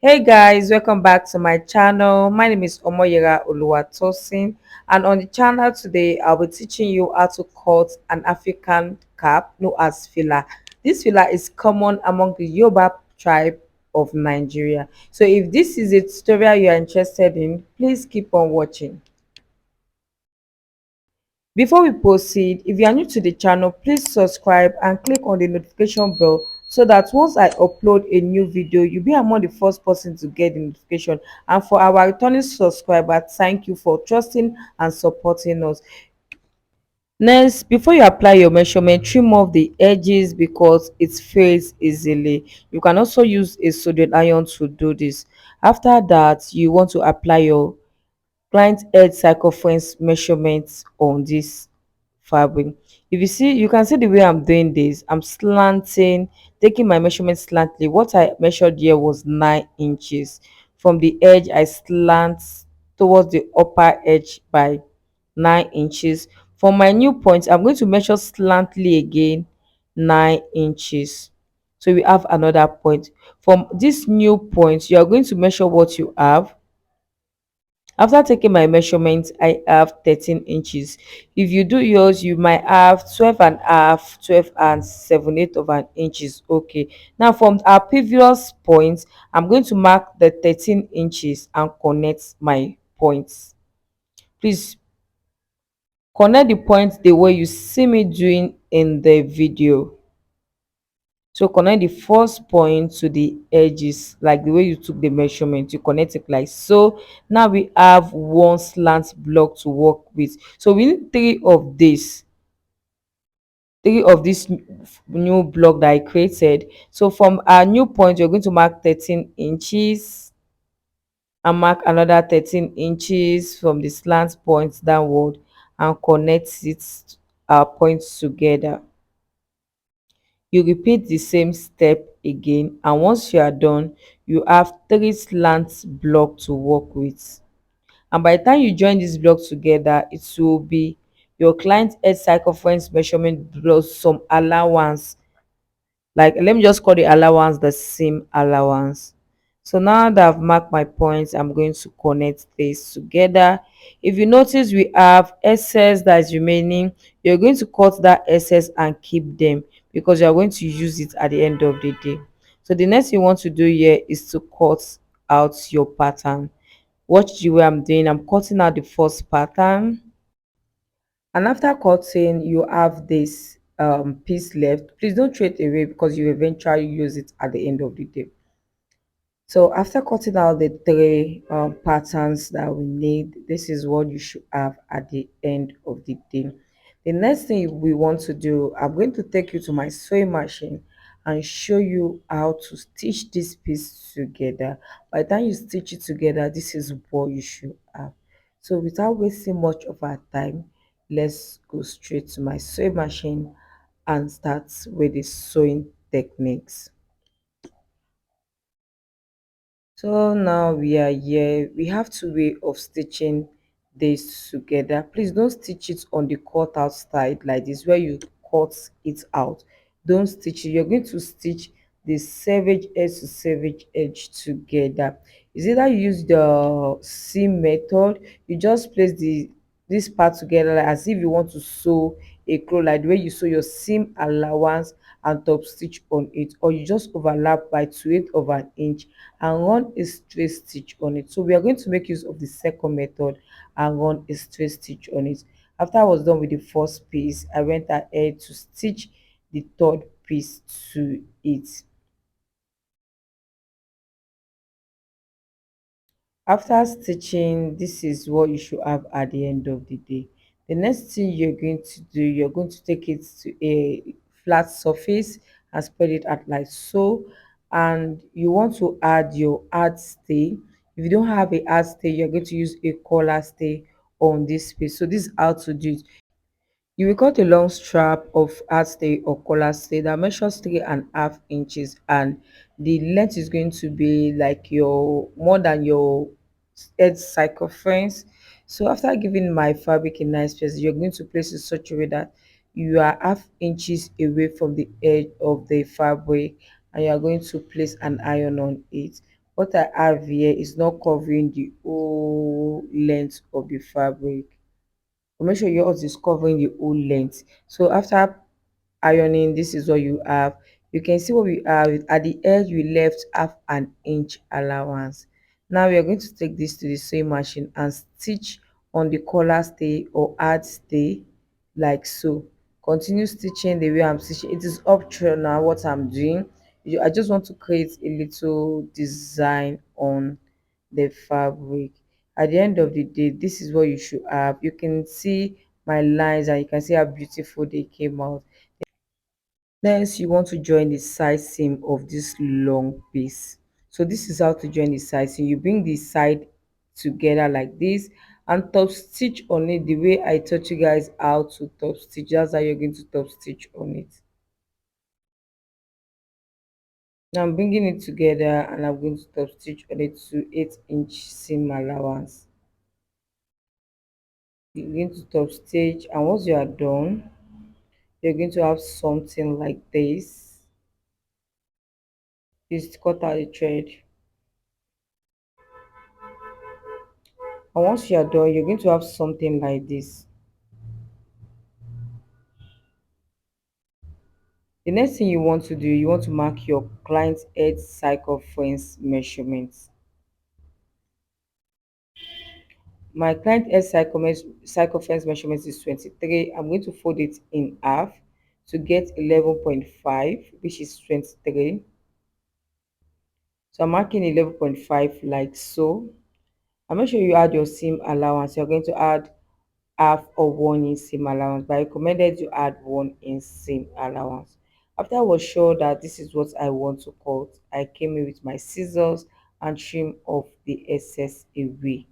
Hey guys, welcome back to my channel. My name is Omoyera Oluwatosin, and on the channel today I'll be teaching you how to cut an African cap known as fila. This fila is common among the Yoruba tribe of Nigeria. So if this is a tutorial you are interested in, please keep on watching. Before we proceed, if you are new to the channel, please subscribe and click on the notification bell so that once I upload a new video, you'll be among the first person to get the notification. And for our returning subscriber, thank you for trusting and supporting us. Next, before you apply your measurement, trim off the edges because it fades easily. You can also use a soldering iron to do this. After that, you want to apply your client edge circumference measurements on this fabric. If you see, you can see the way I'm doing this. I'm slanting, taking my measurement slightly. What I measured here was 9 inches. From the edge I slant towards the upper edge by 9 inches. For my new point, I'm going to measure slightly again, 9 inches. So we have another point. From this new point, you are going to measure what you have. After taking my measurements, I have 13 inches. If you do yours, you might have 12 and a half, 12 and 7/8 of an inch is okay. Now from our previous point, I'm going to mark the 13 inches and connect my points. Please connect the points the way you see me doing in the video. So connect the first point to the edges like the way you took the measurement. You connect it like so. Now we have one slant block to work with. So we need three of this new block that I created. So from our new point, you're going to mark 13 inches and mark another 13 inches from the slant point downward and connect it our points together. You repeat the same step again, and once you are done, you have three slant block to work with. And by the time you join this block together, it will be your client edge circumference measurement plus some allowance, like let me just call the allowance the seam allowance. So now that I've marked my points, I'm going to connect this together. If you notice we have excess that is remaining, you're going to cut that excess and keep them because you're going to use it at the end of the day. So the next thing you want to do here is to cut out your pattern. Watch the way I'm doing. I'm cutting out the first pattern, and after cutting you have this piece left. Please don't throw it away because you eventually use it at the end of the day. So after cutting out the three patterns that we need, this is what you should have at the end of the day. The next thing we want to do, I'm going to take you to my sewing machine and show you how to stitch this piece together. By the time you stitch it together, this is what you should have. So without wasting much of our time, let's go straight to my sewing machine and start with the sewing techniques. So now we are here. We have two way of stitching this together. Please don't stitch it on the cut out side like this where you cut it out. Don't stitch it. You're going to stitch the selvage edge to selvage edge together. Is either you use the seam method, you just place this part together like as if you want to sew a cloth, like the way you sew your seam allowance and top stitch on it, or you just overlap by 2/8 of an inch and run a straight stitch on it. So we are going to make use of the second method and run a straight stitch on it. After I was done with the first piece, I went ahead to stitch the third piece to it. After stitching, this is what you should have at the end of the day. The next thing you're going to do, you're going to take it to a flat surface and spread it out like so, and you want to add your hard stay. If you don't have a hard stay, you're going to use a collar stay on this piece. So this is how to do it. You will cut a long strap of hard stay or collar stay that measures 3.5 inches, and the length is going to be like your more than your edge circumference. So after giving my fabric a nice place, you're going to place it such a way that you are half inches away from the edge of the fabric, and you are going to place an iron on it. what I have here is not covering the whole length of the fabric. So make sure yours is covering the whole length. So after ironing, this is what you have. You can see what we have at the edge. We left half an inch allowance. Now we are going to take this to the sewing machine and stitch on the collar stay or add stay, like so. Continue stitching the way I'm stitching. It is optional what I'm doing. I just want to create a little design on the fabric. At the end of the day, this is what you should have. You can see my lines and you can see how beautiful they came out. Next, you want to join the side seam of this long piece. So this is how to join the side seam. You bring the side together like this and top stitch on it the way I taught you guys how to top stitch. That's how you're going to top stitch on it. Now I'm bringing it together and I'm going to top stitch on it to 8-inch seam allowance. You're going to top stitch, and once you are done, you're going to have something like this. Just cut out the thread, and once you are done, you're going to have something like this. The next thing you want to do, you want to mark your client's head circumference measurements. My client head circumference measurement is 23. I'm going to fold it in half to get 11.5, which is 23. So I'm marking 11.5 like so. And make sure you add your seam allowance. You're going to add half of 1 inch seam allowance, but I recommended you add 1 inch seam allowance. After I was sure that this is what I want to cut, I came in with my scissors and trim off the excess away.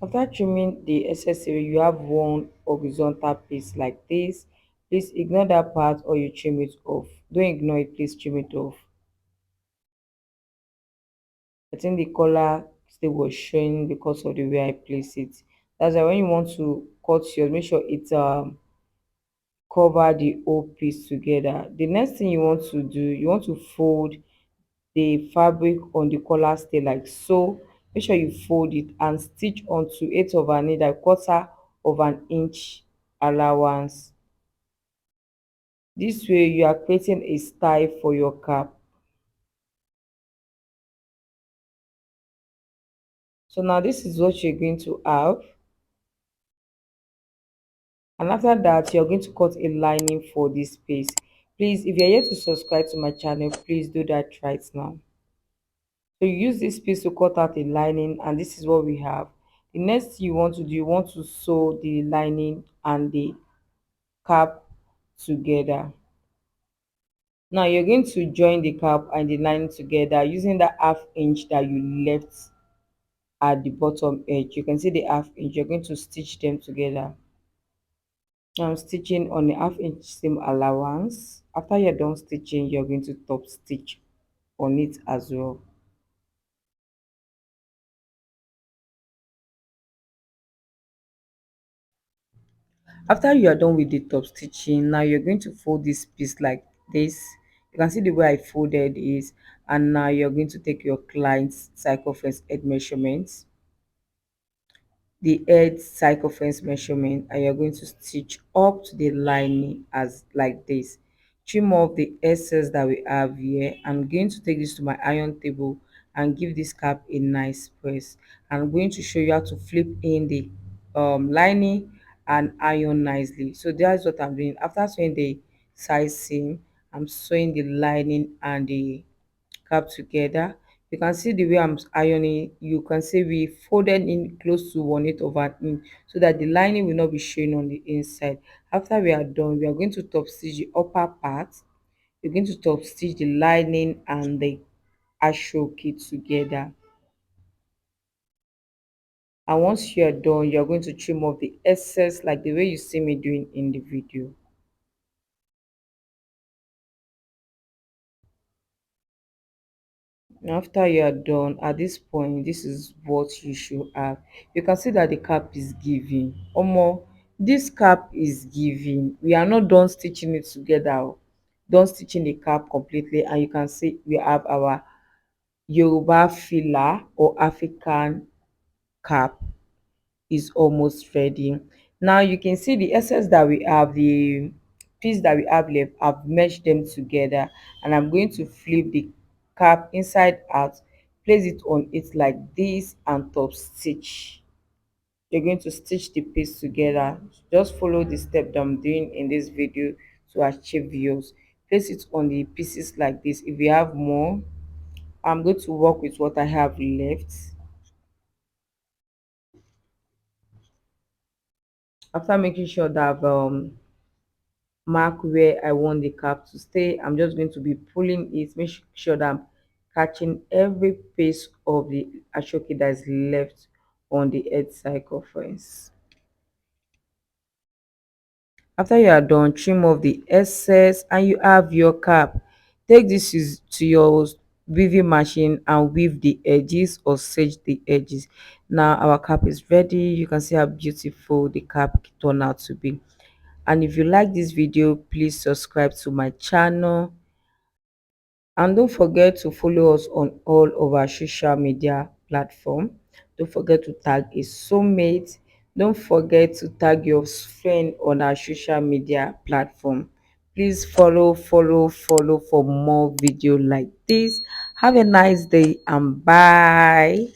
After trimming the excess away, you have one horizontal piece like this. Please ignore that part or you trim it off. Don't ignore it, please trim it off. I think the color still was showing because of the way I place it. That's why when you want to cut yours, make sure it cover the whole piece together. The next thing you want to do, you want to fold the fabric on the collar stay like so. Make sure you fold it and stitch onto 8 of an inch, like 1/4 inch allowance. This way you are creating a style for your cap. So now this is what you're going to have, and after that you're going to cut a lining for this piece. Please, if you're yet to subscribe to my channel, please do that right now. So you use this piece to cut out a lining, and this is what we have. The next thing you want to do, you want to sew the lining and the cap together. Now you're going to join the cap and the lining together using the 1/2 inch that you left at the bottom edge. You can see the 1/2 inch. You're going to stitch them together. I'm stitching on the 1/2 inch seam allowance. After you're done stitching, you're going to top stitch on it as well. After you are done with the top stitching, now you're going to fold this piece like this. You can see the way I folded is, and now you're going to take your client's circumference head measurements, the head circumference measurement, and you're going to stitch up to the lining as like this. Trim off the excess that we have here. I'm going to take this to my iron table and give this cap a nice press. I'm going to show you how to flip in the lining and iron nicely. So that's what I'm doing. After sewing the side seam, I'm sewing the lining and the cap together. You can see the way I'm ironing. You can see we folded in close to 1/8 of an inch so that the lining will not be showing on the inside. After we are done, we are going to top stitch the upper part. We're going to top stitch the lining and the actual kit together. And once you're done, you're going to trim off the excess like the way you see me doing in the video. After you are done, at this point, this is what you should have. You can see that the cap is giving. Omo, this cap is giving. We are not done stitching it together. Done stitching the cap completely, and you can see we have our Yoruba fila or African cap is almost ready. Now you can see the excess that we have, the piece that we have left, I've meshed them together, and I'm going to flip the cap inside out, place it on it like this, and top stitch. You're going to stitch the piece together. Just follow the step that I'm doing in this video to achieve yours. Place it on the pieces like this. If you have more, I'm going to work with what I have left. After making sure that I've mark where I want the cap to stay, I'm just going to be pulling it, make sure that I'm catching every piece of the ashoki that is left on the edge circumference. After you are done, trim off the excess and you have your cap. Take this to your weaving machine and weave the edges or sage the edges. Now our cap is ready. You can see how beautiful the cap turned out to be. And if you like this video, please subscribe to my channel, and don't forget to follow us on all of our social media platform. Don't forget to tag a soulmate. Don't forget to tag your friend on our social media platform. Please follow for more video like this. Have a nice day and bye.